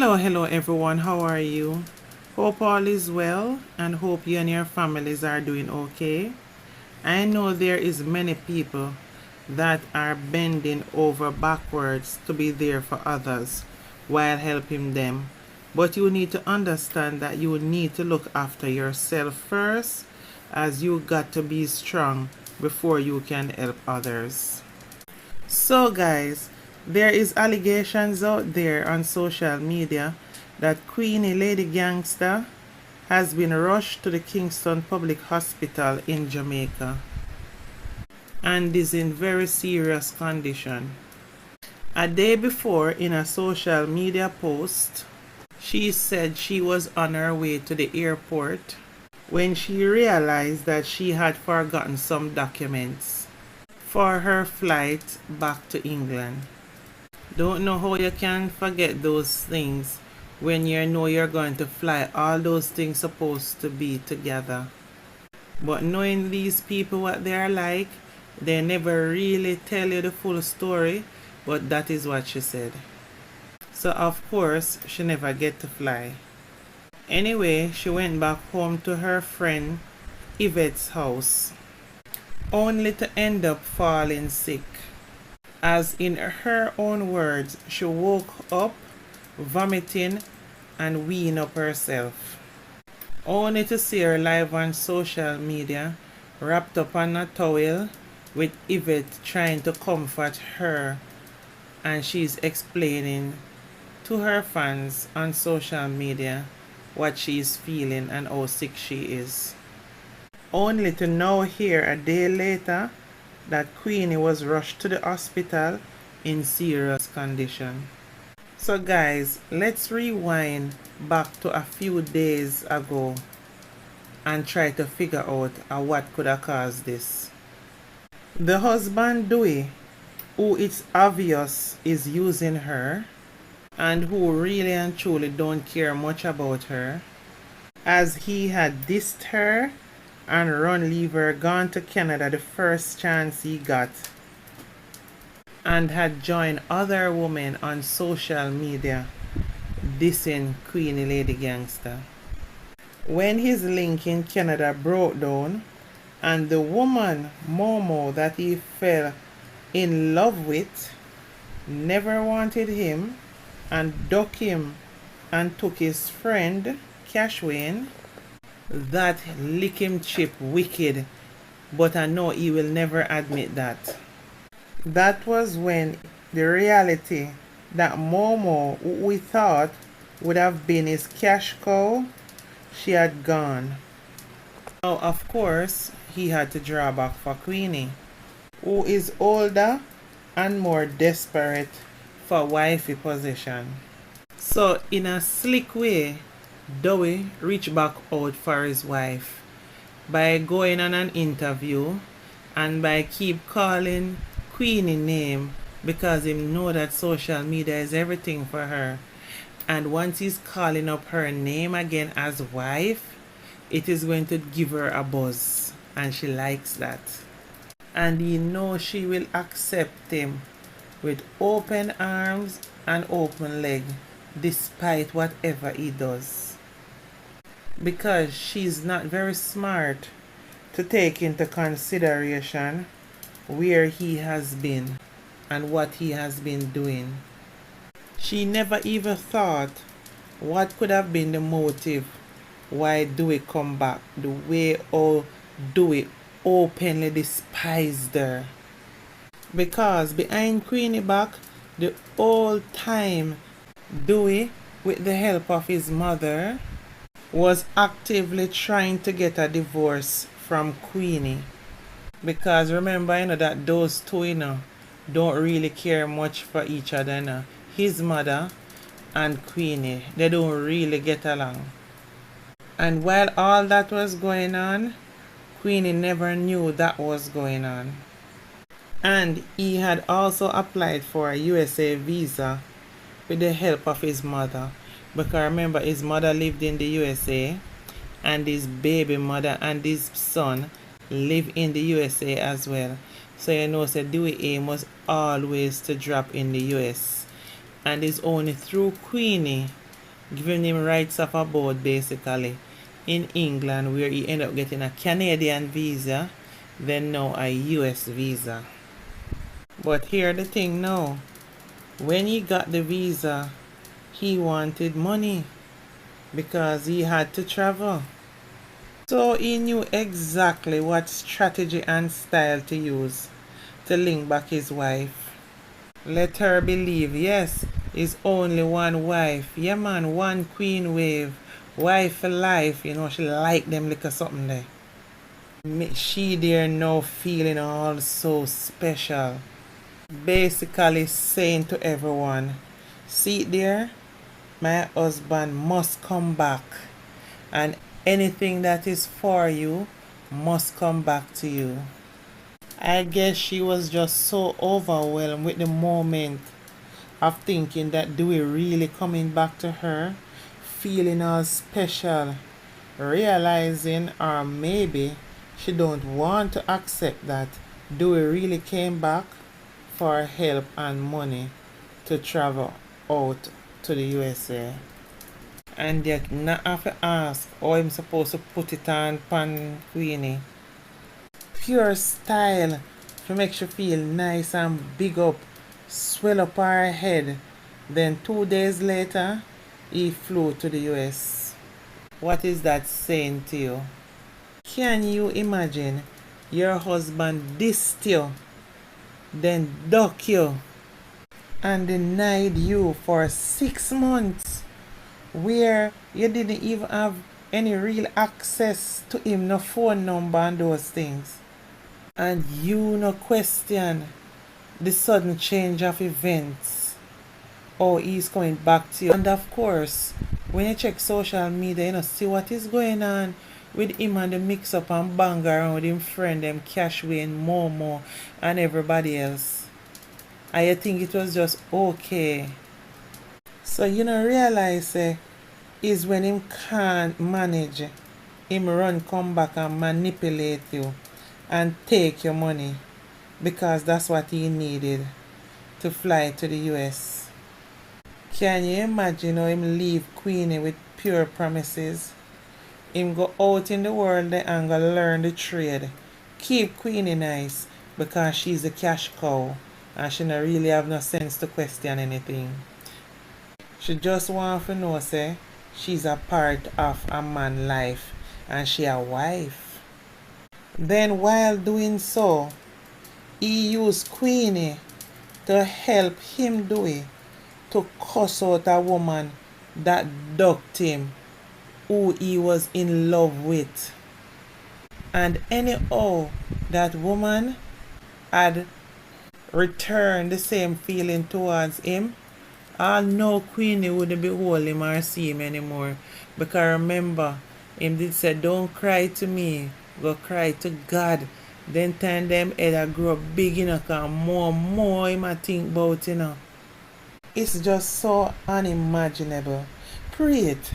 Hello everyone, how are you? Hope all is well and hope you and your families are doing okay. I know there is many people that are bending over backwards to be there for others while helping them. But you need to understand that you need to look after yourself first, as you got to be strong before you can help others. So guys, there is allegations out there on social media that Queenie Lady Gangster has been rushed to the Kingston Public Hospital in Jamaica and is in very serious condition. A day before, in a social media post, she said she was on her way to the airport when she realized that she had forgotten some documents for her flight back to England. Don't know how you can forget those things when you know you're going to fly. All those things supposed to be together. But knowing these people what they are like, they never really tell you the full story, but that is what she said. So of course, she never get to fly. Anyway, she went back home to her friend Yvette's house, only to end up falling sick. As in her own words, she woke up vomiting and weeing up herself, only to see her live on social media wrapped up on a towel with Yvette trying to comfort her, and she's explaining to her fans on social media what she is feeling and how sick she is, only to now hear a day later that Queenie was rushed to the hospital in serious condition. So guys, let's rewind back to a few days ago and try to figure out what could have caused this. The husband Dowey, who it's obvious is using her and who really and truly don't care much about her, as he had dissed her and run leave her gone to Canada the first chance he got, and had joined other women on social media dissing Queenie Lady Gangster. When his link in Canada broke down and the woman Momo that he fell in love with never wanted him and ducked him and took his friend Cashwayne, that lick him chip wicked, but I know he will never admit that. That was when the reality that Momo, who we thought would have been his cash cow, she had gone. Now of course he had to draw back for Queenie, who is older and more desperate for wifey position. So in a slick way, Dowey reached back out for his wife by going on an interview and by keep calling Queenie name, because he know that social media is everything for her. And once he's calling up her name again as wife, it is going to give her a buzz, and she likes that. And he knows she will accept him with open arms and open leg despite whatever he does, because she's not very smart to take into consideration where he has been and what he has been doing. She never even thought what could have been the motive why Dowey come back, the way Dowey openly despised her. Because behind Queenie back, the whole time Dowey, with the help of his mother, was actively trying to get a divorce from Queenie. Because remember, that those two, don't really care much for each other, His mother and Queenie, they don't really get along. And while all that was going on, Queenie never knew that was going on. And he had also applied for a USA visa with the help of his mother. Because remember, his mother lived in the USA, and his baby mother and his son live in the USA as well. So Dowey aim was always to drop in the US. And it's only through Queenie giving him rights of abode basically in England, where he ended up getting a Canadian visa, then now a US visa. But here the thing now, when he got the visa, he wanted money because he had to travel. So he knew exactly what strategy and style to use to link back his wife. Let her believe, yes, it's only one wife. Yeah man, one queen wave. Wife for life, you know, she like them little something there. She there now feeling all so special. Basically saying to everyone, see there, my husband must come back, and anything that is for you must come back to you. I guess she was just so overwhelmed with the moment of thinking that Dewey really coming back to her, feeling all special, realizing, or maybe she don't want to accept that Dewey really came back for help and money to travel out to the USA. And yet not have to ask how I'm supposed to put it on pan Queenie. Pure style to make you feel nice and big up, swell up her head. Then 2 days later, he flew to the US. What is that saying to you? Can you imagine your husband dissed you, then duck you, and denied you for 6 months, where you didn't even have any real access to him, no phone number and those things? And you no question the sudden change of events, or he's coming back to you. And of course, when you check social media, you know, see what is going on with him and the mix up and bang around with him friend them Cashwayne, Momo and everybody else. I think it was just okay. So you know realize is when him can't manage, him run come back and manipulate you and take your money, because that's what he needed to fly to the US. Can you imagine how him leave Queenie with pure promises? Him go out in the world and go learn the trade. Keep Queenie nice because she's a cash cow and she don't really have no sense to question anything. She just want to know say she's a part of a man's life and she a wife. Then while doing so, he used Queenie to help him do it, to cuss out a woman that ducked him, who he was in love with. And anyhow, that woman had returned the same feeling towards him, no Queenie wouldn't be hold him or see him anymore. Because remember, him did say, don't cry to me, go cry to God. Then time them head a grow big, you know, cause more him a think about, you know. It's just so unimaginable. Preet,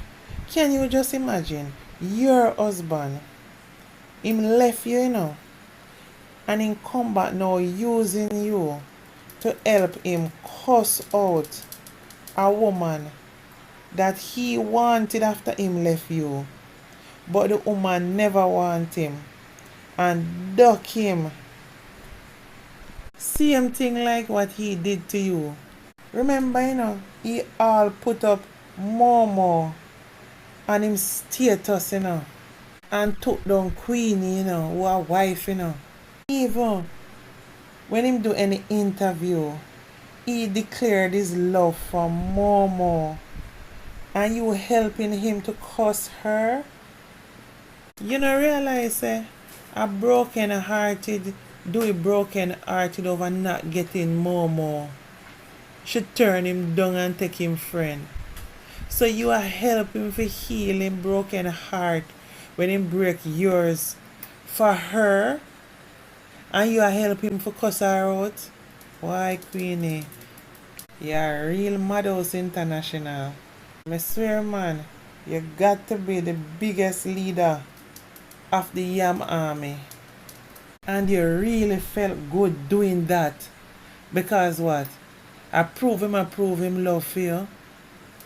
can you just imagine your husband, him left you, you know, and him come back now using you to help him cuss out a woman that he wanted after him left you, but the woman never want him and duck him. Same thing like what he did to you. Remember, you know, he all put up Momo on him status, you know, and took down Queenie, you know, who a wife, you know. Even when him do any interview, he declared his love for Momo, and you helping him to curse her. You know realize a broken hearted over not getting Momo should turn him down and take him friend. So you are helping to heal him broken heart when him break yours for her, and you are helping to cuss her out. Why Queenie? You're real Madhouse International. I swear man, you got to be the biggest leader of the Yam Army. And you really felt good doing that. Because what? I prove him love for you.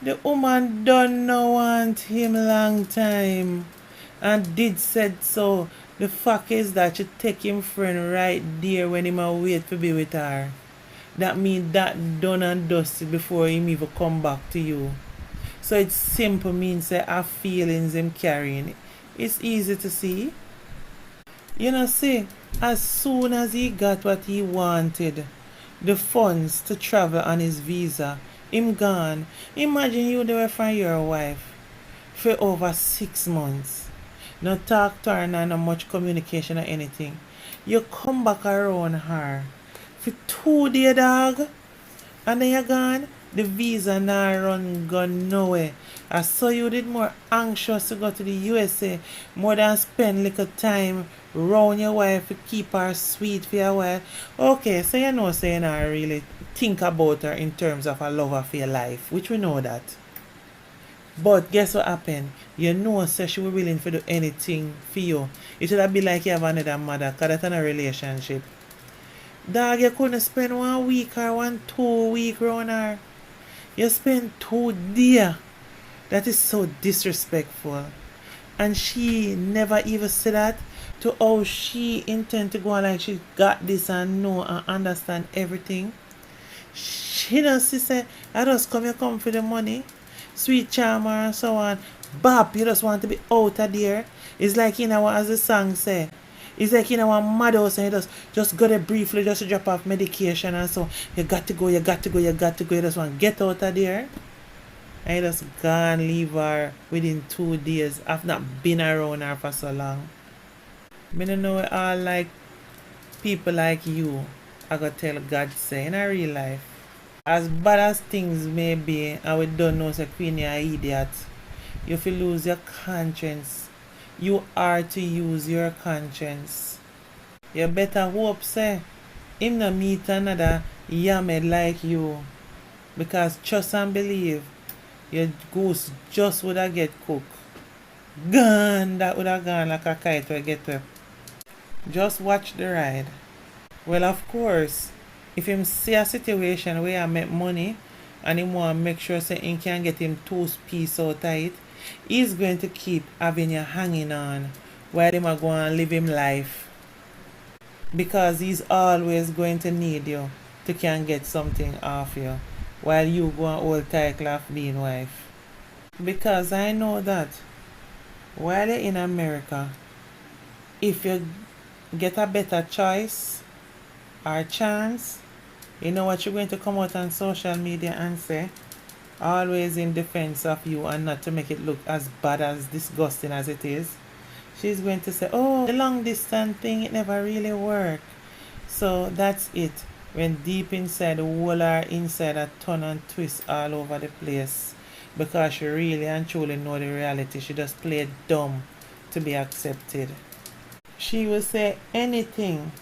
The woman don't know want him long time and did said so. The fact is that she take him friend right there when him a wait to be with her. That mean that done and dusted before him even come back to you. So it's simple means that our feelings him carrying. It's easy to see. You know, see, as soon as he got what he wanted, the funds to travel on his visa, him gone. Imagine you there from your wife for over 6 months. No talk to her, no much communication or anything. You come back around her for 2 days, dog, and then you're gone. The visa now run gone nowhere. I saw you did more anxious to go to the USA more than spend little time round your wife to keep her sweet for a while. Okay, so you know, so you not really think about her in terms of a love of your life, which we know that. But guess what happened? You know, so she was willing to do anything for you. It should be like you have another mother, because that's in a relationship. Dog, you couldn't spend 1 week or 2 weeks around her. You spend 2 days. That is so disrespectful. And she never even said that to how she intend to go on like she got this and know and understand everything. She does say, I just come for the money. Sweet charmer and so on. Bop, you just want to be out of there. It's like, you know, as the song say. It's like, you know, a mad house and you just go there briefly just to drop off medication and so. You got to go. You just want to get out of there. And you just gone leave her within 2 days. I've not been around her for so long. I don't know all like people like you. I gotta tell God say in a real life. As bad as things may be, and we don't know say Queenie an idiot, you feel lose your conscience. You are to use your conscience. You better hope say him no meet another yammed like you. Because trust and believe, your goose just woulda get cooked. Gone, that woulda gone like a kite will get up. Just watch the ride. Well, of course, if him see a situation where I make money and him want to make sure say he can get him 2 piece out of it, he's going to keep having you hanging on while him a go and live him life. Because he's always going to need you to can get something off you while you go and hold title of being wife. Because I know that while you're in America, if you get a better choice or chance, you know what you're going to come out on social media and say? Always in defense of you and not to make it look as bad as disgusting as it is. She's going to say, oh, the long distance thing, it never really worked. So that's it. When deep inside, the whole her inside a turn and twist all over the place. Because she really and truly know the reality. She just played dumb to be accepted. She will say anything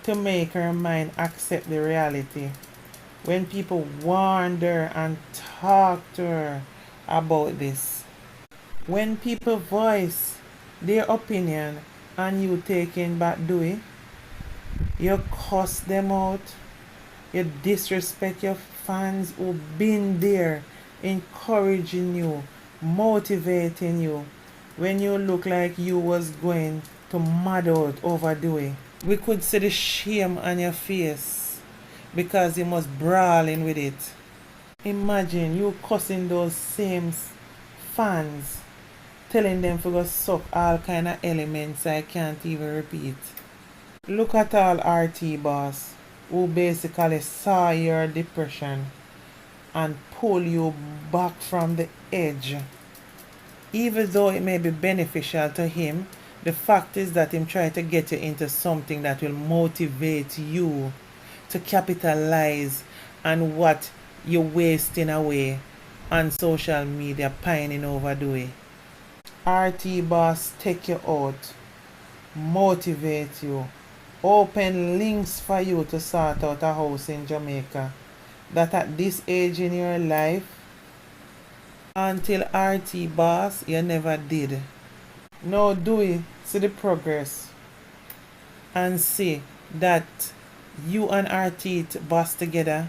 to make her mind accept the reality. When people wonder and talk to her about this. When people voice their opinion and you taking back Dowey, you cuss them out, you disrespect your fans who been there encouraging you, motivating you when you look like you was going to mad out over Dowey. We could see the shame on your face because you must brawling with it. Imagine you cussing those same fans, telling them to go suck all kind of elements I can't even repeat. Look at all RT boss who basically saw your depression and pull you back from the edge. Even though it may be beneficial to him, the fact is that him try to get you into something that will motivate you to capitalize on what you're wasting away on social media pining over Dowey. RT boss take you out, motivate you, open links for you to sort out a house in Jamaica. That at this age in your life, until RT boss, you never did. Now Dowey, see the progress and see that you and RT boss together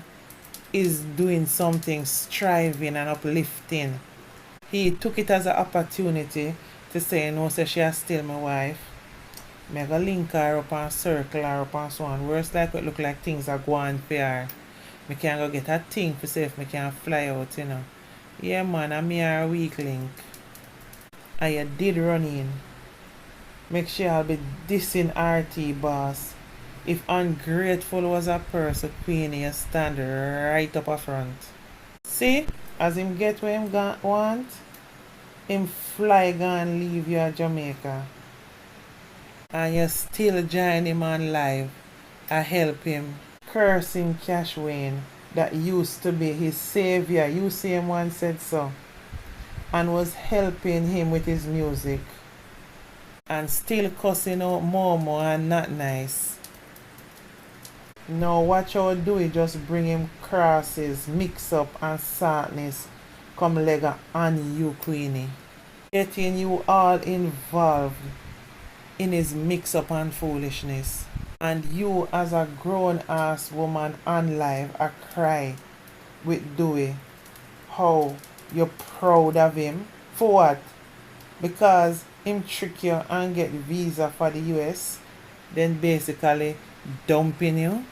is doing something striving and uplifting. He took it as an opportunity to say, no, say she is still my wife. Me go link her up and circle her up and so on. Worse like it look like things are going for her. Me can go get a thing for see if me can fly out, you know. Yeah man, I'm here a weak link. And you did run in. Make sure I'll be dissing RT boss. If ungrateful was a person, Queenie, you stand right up a front. See, as him get where him want, him fly gone leave you at Jamaica. And you still join him on live. I help him. Cursing Cashwayne that used to be his savior. You see him once said so. And was helping him with his music. And still cussing out Momo and not nice. Now watch how Dowey just bring him crosses, mix up and sadness come leg on you, Queenie. Getting you all involved in his mix up and foolishness. And you as a grown ass woman on live a cry with Dowey. How you're proud of him. For what? Because him trick you and get visa for the US, then basically dumping you.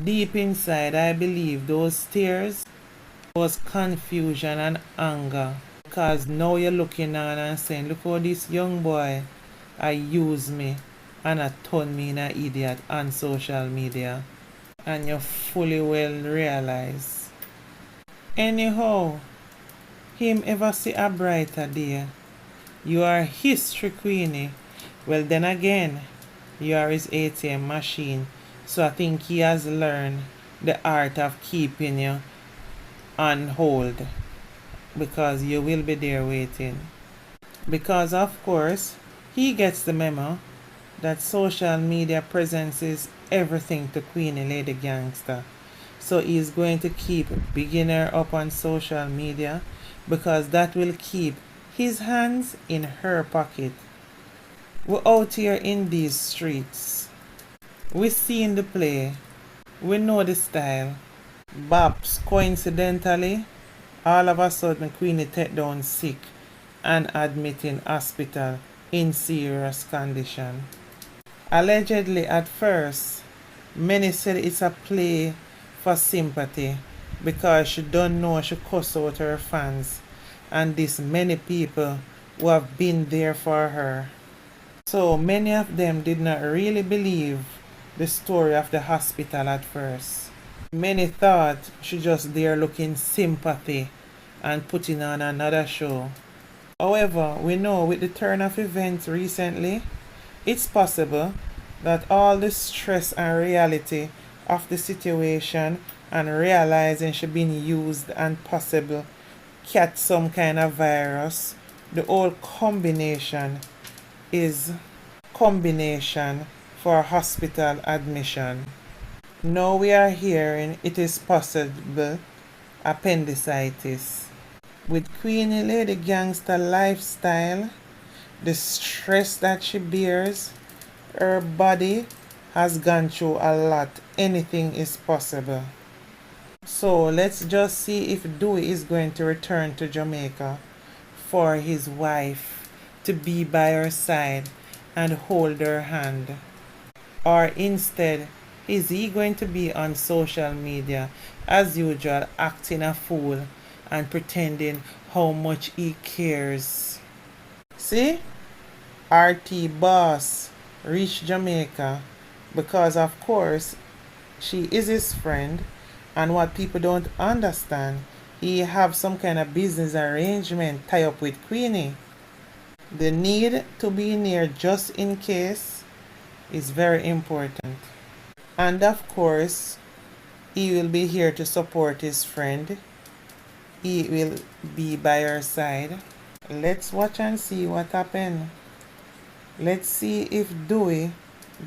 Deep inside, I believe those tears was confusion and anger. Because now you're looking on and saying, look how this young boy I use me and I turn me in an idiot on social media. And you fully well realize. Anyhow, him ever see a brighter day? You are history, Queenie. Well then again, you are his ATM machine. So I think he has learned the art of keeping you on hold. Because you will be there waiting. Because of course, he gets the memo that social media presence is everything to Queenie Lady Gangster. So he's going to keep beginner up on social media because that will keep his hands in her pocket. We're out here in these streets. We seen the play. We know the style. Babs, coincidentally, all of a sudden Queenie take down sick and admit in hospital in serious condition. Allegedly at first, many said it's a play for sympathy because she don't know she cuss out her fans and this many people who have been there for her. So many of them did not really believe the story of the hospital at first. Many thought she just there looking sympathy and putting on another show. However, we know with the turn of events recently, it's possible that all the stress and reality of the situation and realizing she been used and possible catch some kind of virus, the whole combination is combination for hospital admission. Now we are hearing it is possible appendicitis. With Queenie Lady Gangster lifestyle, the stress that she bears, her body has gone through a lot. Anything is possible. So let's just see if Dowey is going to return to Jamaica for his wife to be by her side and hold her hand. Or instead, is he going to be on social media as usual acting a fool and pretending how much he cares? See? RT boss reached Jamaica because of course she is his friend, and what people don't understand, he have some kind of business arrangement tie up with Queenie. The need to be near just in case is very important. And of course, he will be here to support his friend. He will be by her side. Let's watch and see what happens. Let's see if Dowey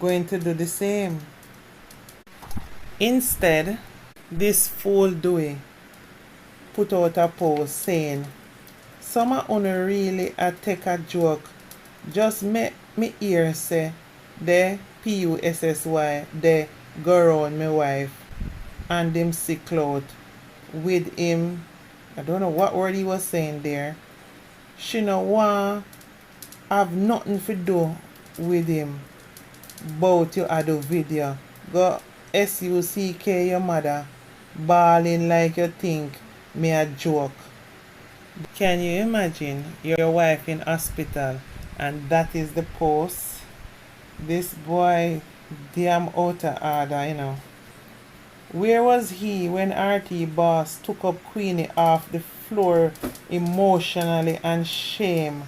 going to do the same. Instead, this fool Dowey put out a post saying, "Some of you really take a joke. Just make me hear say the PUSSY, the go round my wife and them sick clout with him. I don't know what word he was saying there. She no want have nothing to do with him but you a do video. Go suck your mother bawling like you think me a joke. Can you imagine your wife in hospital and that is the post? This boy damn out of order, you know. Where was he when RT boss took up Queenie off the floor emotionally and shame?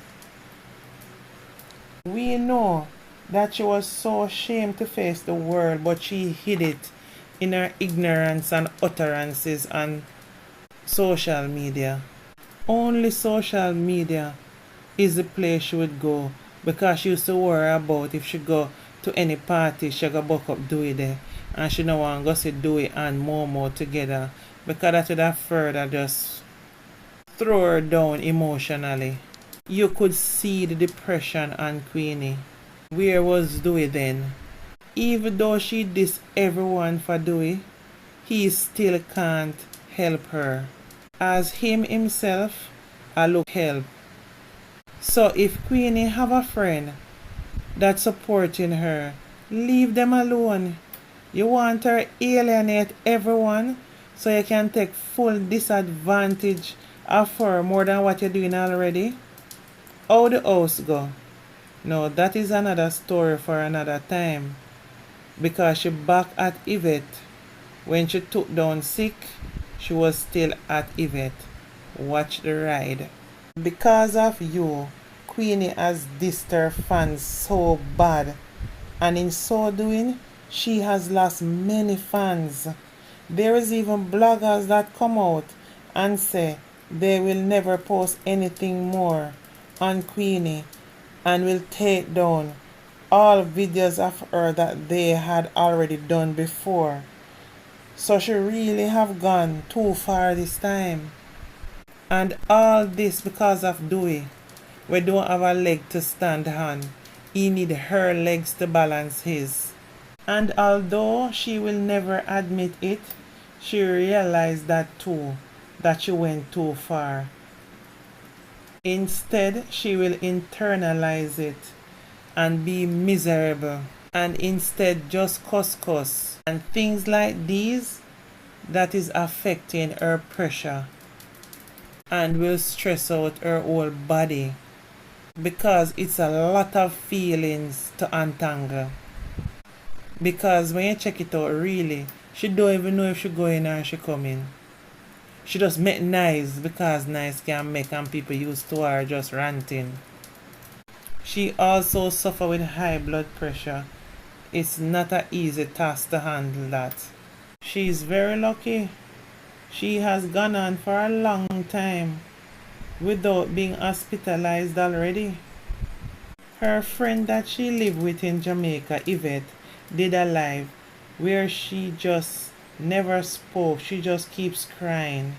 We know that she was so ashamed to face the world, but she hid it in her ignorance and utterances on social media. Only social media is the place she would go because she used to worry about if she go to any party, she go buck up Dowey there. And she no want go see Dowey and Momo together because that would have further just throw her down emotionally. You could see the depression on Queenie. Where was Dowey then? Even though she dissed everyone for Dowey, he still can't help her. As him himself, I look help. So if Queenie have a friend that's supporting her, leave them alone. You want her alienate everyone so you can take full disadvantage of her more than what you're doing already? How the house go? No, that is another story for another time. Because she back at Yvette. When she took down sick, she was still at Yvette. Watch the ride. Because of you, Queenie has dissed her fans so bad. And in so doing, she has lost many fans. There is even bloggers that come out and say they will never post anything more on Queenie and will take down all videos of her that they had already done before. So she really have gone too far this time. And all this because of Dowey. We don't have a leg to stand on. He need her legs to balance his. And although she will never admit it, she realized that too, that she went too far. Instead, she will internalize it and be miserable and instead just cuss. And things like these that is affecting her pressure and will stress out her whole body because it's a lot of feelings to untangle. Because when you check it out really, she don't even know if she going or she coming. She just make nice because nice can make and people used to her just ranting. She also suffer with high blood pressure. It's not an easy task to handle that. She is very lucky. She has gone on for a long time without being hospitalized already. Her friend that she lived with in Jamaica, Yvette, did a live where she just never spoke. She just keeps crying.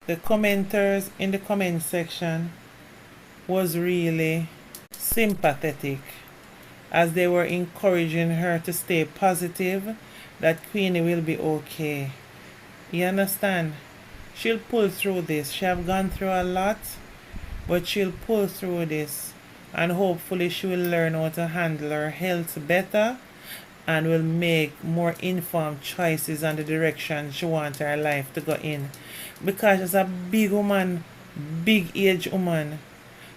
The commenters in the comment section was really sympathetic as they were encouraging her to stay positive, that Queenie will be okay. You understand? She'll pull through this. She have gone through a lot, but she'll pull through this and hopefully she will learn how to handle her health better and will make more informed choices on the direction she wants her life to go in. Because she's a big woman, big age woman.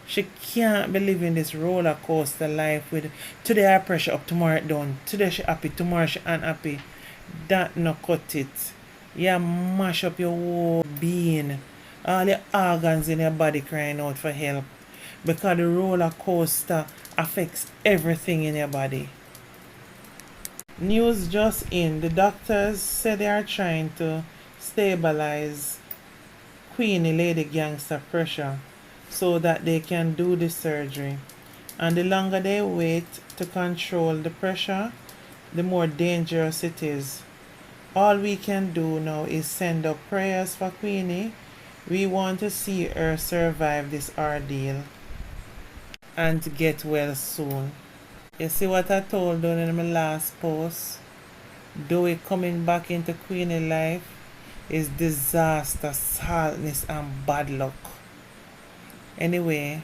She can't be living this roller coaster life with today her pressure up, tomorrow it down. Today she happy, tomorrow she unhappy. That no cut it. You mash up your whole being. All your organs in your body crying out for help. Because the roller coaster affects everything in your body. News just in. The doctors said they are trying to stabilize Queenie Lady Gangster pressure so that they can do the surgery. And the longer they wait to control the pressure, the more dangerous it is. All we can do now is send up prayers for Queenie. We want to see her survive this ordeal and get well soon. You see what I told you in my last post? Dowey coming back into Queenie life is disaster, sadness, and bad luck. Anyway,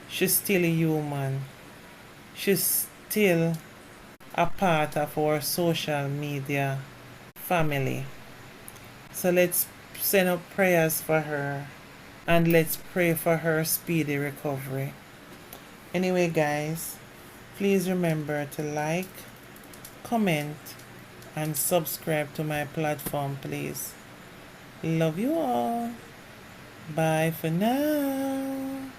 she's still human. She's still a part of our social media family. So let's send up prayers for her and let's pray for her speedy recovery. Anyway, guys, please remember to like, comment, and subscribe to my platform, please. Love you all. Bye for now.